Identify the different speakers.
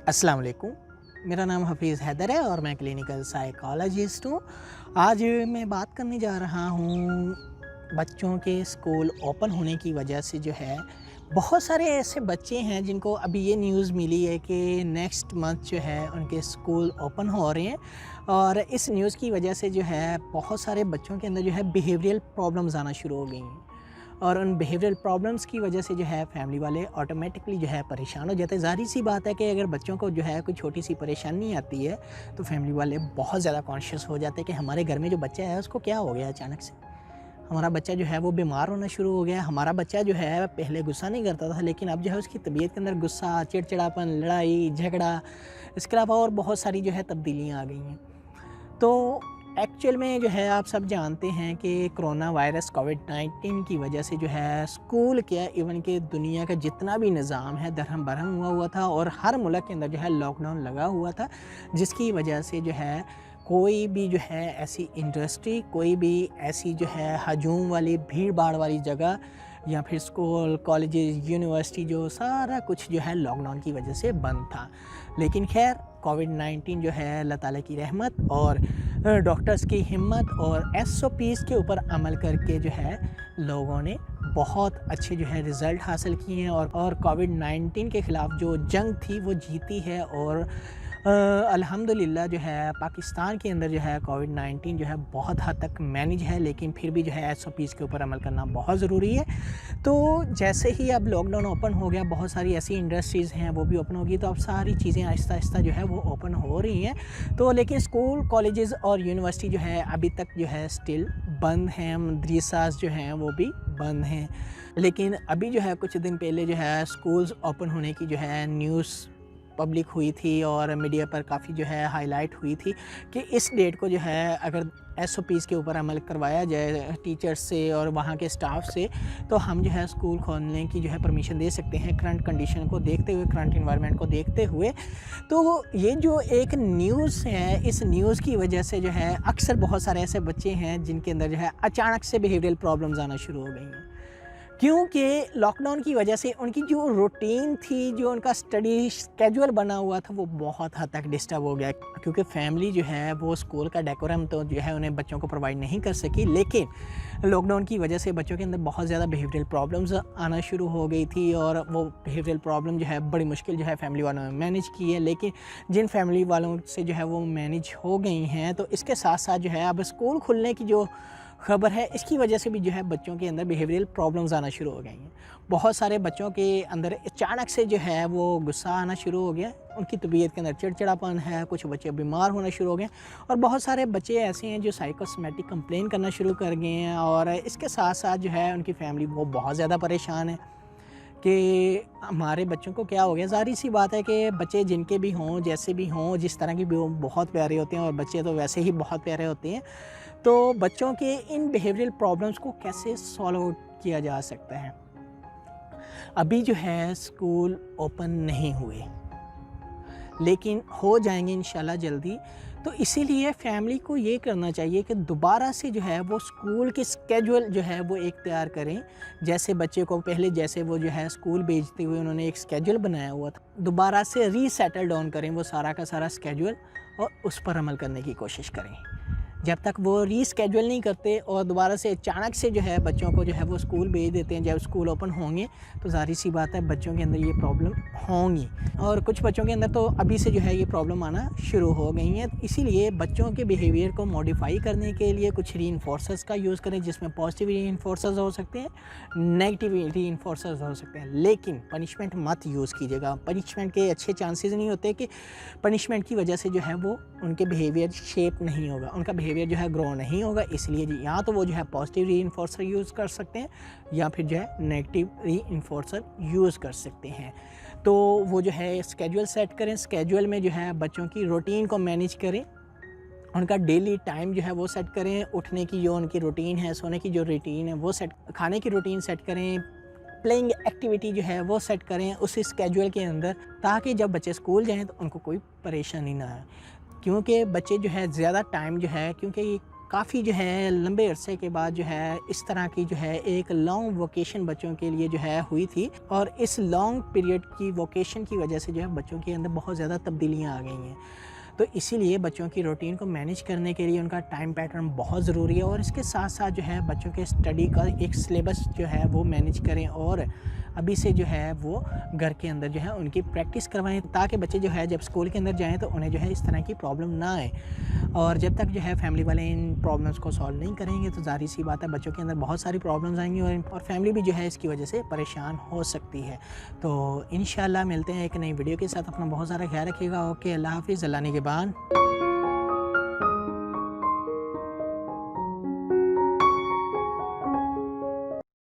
Speaker 1: अस्सलाम वालेकुम। मेरा नाम हफ़ीज़ हैदर है और मैं क्लिनिकल साइकोलॉजिस्ट हूँ। आज मैं बात करने जा रहा हूँ बच्चों के स्कूल ओपन होने की वजह से जो है बहुत सारे ऐसे बच्चे हैं जिनको अभी ये न्यूज़ मिली है कि नेक्स्ट मंथ जो है उनके स्कूल ओपन हो रहे हैं। और इस न्यूज़ की वजह से जो है बहुत सारे बच्चों के अंदर जो है बिहेवियरल प्रॉब्लम्स आना शुरू हो गई हैं। और उन बिहेवियरल प्रॉब्लम्स की वजह से जो है फैमिली वाले ऑटोमेटिकली जो है परेशान हो जाते हैं। ज़ाहिर सी बात है कि अगर बच्चों को जो है कोई छोटी सी परेशानी आती है तो फैमिली वाले बहुत ज़्यादा कॉन्शियस हो जाते हैं कि हमारे घर में जो बच्चा है उसको क्या हो गया अचानक से। हमारा बच्चा जो है वो बीमार होना शुरू हो गया। हमारा बच्चा जो है पहले गुस्सा नहीं करता था, लेकिन अब जो है उसकी तबीयत के अंदर गुस्सा, चिड़चिड़ापन, लड़ाई झगड़ा, इसके अलावा और बहुत सारी जो है तब्दीलियाँ आ गई हैं। तो एक्चुअल में जो है आप सब जानते हैं कि कोरोना वायरस कोविड-19 की वजह से जो है स्कूल क्या इवन कि दुनिया का जितना भी निज़ाम है दरहम बरहम हुआ था और हर मुल्क के अंदर जो है लॉकडाउन लगा हुआ था, जिसकी वजह से जो है कोई भी जो है ऐसी इंडस्ट्री, कोई भी ऐसी जो है हजूम वाली भीड़-भाड़ वाली जगह या फिर स्कूल, कॉलेजेस, यूनिवर्सिटी जो सारा कुछ जो है लॉकडाउन की वजह से बंद था। लेकिन खैर कोविड-19 जो है अल्लाह ताला की रहमत और डॉक्टर्स की हिम्मत और एसओपीज़ के ऊपर अमल करके जो है लोगों ने बहुत अच्छे जो है रिज़ल्ट हासिल किए हैं और कोविड-19 के ख़िलाफ़ जो जंग थी वो जीती है। और अल्हम्दुलिल्लाह जो है पाकिस्तान के अंदर जो है कोविड-19 जो है बहुत हद तक मैनेज है, लेकिन फिर भी जो है एसओपीज़ के ऊपर अमल करना बहुत ज़रूरी है। तो जैसे ही अब लॉकडाउन ओपन हो गया, बहुत सारी ऐसी इंडस्ट्रीज़ हैं वो भी ओपन होगी, तो अब सारी चीज़ें आहिस्ता-आहिस्ता जो है वो ओपन हो रही हैं। तो लेकिन स्कूल, कॉलेजेस और यूनिवर्सिटी जो है अभी तक जो है स्टिल बंद हैं, मदरसास जो हैं वो भी बंद हैं। लेकिन अभी जो है कुछ दिन पहले जो है स्कूल्स ओपन होने की जो है न्यूज़ पब्लिक हुई थी और मीडिया पर काफ़ी जो है हाईलाइट हुई थी कि इस डेट को जो है अगर एसओपीज़ के ऊपर अमल करवाया जाए टीचर्स से और वहाँ के स्टाफ से, तो हम जो है स्कूल खोलने की जो है परमिशन दे सकते हैं करंट कंडीशन को देखते हुए, करंट इन्वायरमेंट को देखते हुए। तो ये जो एक न्यूज़ है, इस न्यूज़ की वजह से जो है अक्सर बहुत सारे ऐसे बच्चे हैं जिनके अंदर जो है अचानक से बिहेवियरल प्रॉब्लम्स आना शुरू हो गई हैं, क्योंकि लॉकडाउन की वजह से उनकी जो रूटीन थी, जो उनका स्टडी शेड्यूल बना हुआ था, वो बहुत हद तक डिस्टर्ब हो गया। क्योंकि फैमिली जो है वो स्कूल का डेकोरम तो जो है उन्हें बच्चों को प्रोवाइड नहीं कर सकी, लेकिन लॉकडाउन की वजह से बच्चों के अंदर बहुत ज़्यादा बिहेवियरल प्रॉब्लम्स आना शुरू हो गई थी और वो बिहेवियरल प्रॉब्लम जो है बड़ी मुश्किल जो है फैमिली वालों ने मैनेज की है। लेकिन जिन फैमिली वालों से जो है वो मैनेज हो गई हैं, तो इसके साथ साथ जो है अब स्कूल खुलने की जो खबर है, इसकी वजह से भी जो है बच्चों के अंदर बिहेवियरल प्रॉब्लम्स आना शुरू हो गई हैं। बहुत सारे बच्चों के अंदर अचानक से जो है वो गुस्सा आना शुरू हो गया, उनकी तबीयत के अंदर चिड़चिड़ापन है, कुछ बच्चे बीमार होना शुरू हो गए और बहुत सारे बच्चे ऐसे हैं जो साइकोसोमेटिक कंप्लेन करना शुरू कर गए हैं। और इसके साथ साथ जो है उनकी फैमिली वो बहुत ज़्यादा परेशान है कि हमारे बच्चों को क्या हो गया। ज़ाहिर सी बात है कि बच्चे जिनके भी हों, जैसे भी हों, जिस तरह के भी हों, बहुत प्यारे होते हैं और बच्चे तो वैसे ही बहुत प्यारे होते हैं। तो बच्चों के इन बिहेवियरल प्रॉब्लम्स को कैसे सॉल्व आउट किया जा सकता है? अभी जो है स्कूल ओपन नहीं हुए, लेकिन हो जाएंगे इंशाल्लाह जल्दी। तो इसीलिए फैमिली को ये करना चाहिए कि दोबारा से जो है वो स्कूल की स्केड्यूल जो है वो एक तैयार करें। जैसे बच्चे को पहले जैसे वो जो है स्कूल भेजते हुए उन्होंने एक स्केड्यूल बनाया हुआ था, दोबारा से रीसेटल डाउन करें वो सारा का सारा स्केड्यूल और उस पर अमल करने की कोशिश करें। जब तक वो रीस्केड्यूल नहीं करते और दोबारा से अचानक से जो है बच्चों को जो है वो स्कूल भेज देते हैं, जब स्कूल ओपन होंगे तो ज़ाहिर सी बात है बच्चों के अंदर ये प्रॉब्लम होंगी और कुछ बच्चों के अंदर तो अभी से जो है ये प्रॉब्लम आना शुरू हो गई हैं। इसीलिए बच्चों के बिहेवियर को मॉडिफाई करने के लिए कुछ रीइंफोर्सर्स का यूज़ करें, जिसमें पॉजिटिव रीइंफोर्सर्स हो सकते हैं, नेगेटिव रीइंफोर्सर्स हो सकते हैं, लेकिन पनिशमेंट मत यूज़ कीजिएगा। पनिशमेंट के अच्छे चांसेस नहीं होते कि पनिशमेंट की वजह से जो है वो उनके बिहेवियर शेप नहीं होगा, उनका बिहेवियर जो है ग्रो नहीं होगा। इसलिए या तो वो जो है पॉजिटिव रीइंफोर्सर यूज़ कर सकते हैं या फिर जो है नेगेटिव रीइंफोर्सर यूज़ कर सकते हैं। तो वो जो है स्केड्यूल सेट करें, स्केड्यूल में जो है बच्चों की रूटीन को मैनेज करें, उनका डेली टाइम जो है वो सेट करें, उठने की जो उनकी रूटीन है, सोने की जो रूटीन है वो सेट, खाने की रूटीन सेट करें, प्लेइंग एक्टिविटी जो है वो सेट करें उस स्केड्यूल के अंदर, ताकि जब बच्चे स्कूल जाएँ तो उनको कोई परेशानी ना आए। क्योंकि बच्चे जो है ज़्यादा टाइम जो है, क्योंकि کافی جو ہے لمبے عرصے کے بعد جو ہے اس طرح کی جو ہے ایک لانگ ووکیشن بچوں کے لیے جو ہے ہوئی تھی، اور اس لانگ پیریڈ کی ووکیشن کی وجہ سے جو ہے بچوں کے اندر بہت زیادہ تبدیلیاں آ گئی ہیں۔ تو اسی لیے بچوں کی روٹین کو مینیج کرنے کے لیے ان کا ٹائم پیٹرن بہت ضروری ہے، اور اس کے ساتھ ساتھ جو ہے بچوں کے اسٹڈی کا ایک سلیبس جو ہے وہ مینیج کریں، اور ابھی سے جو ہے وہ گھر کے اندر جو ہے ان کی پریکٹس کروائیں، تاکہ بچے جو ہے جب اسکول کے اندر جائیں تو انہیں جو ہے اس طرح کی پرابلم نہ آئے۔ اور جب تک جو ہے فیملی والے ان پرابلمس کو سالو نہیں کریں گے تو ظاہر سی بات ہے بچوں کے اندر بہت ساری پرابلمز آئیں گی، اور فیملی بھی جو ہے اس کی وجہ سے پریشان ہو سکتی ہے۔ تو انشاءاللہ ملتے ہیں ایک نئی ویڈیو کے ساتھ، اپنا بہت سارا خیال رکھیے گا۔ اوکے، اللہ حافظ، اللہ نگہبان۔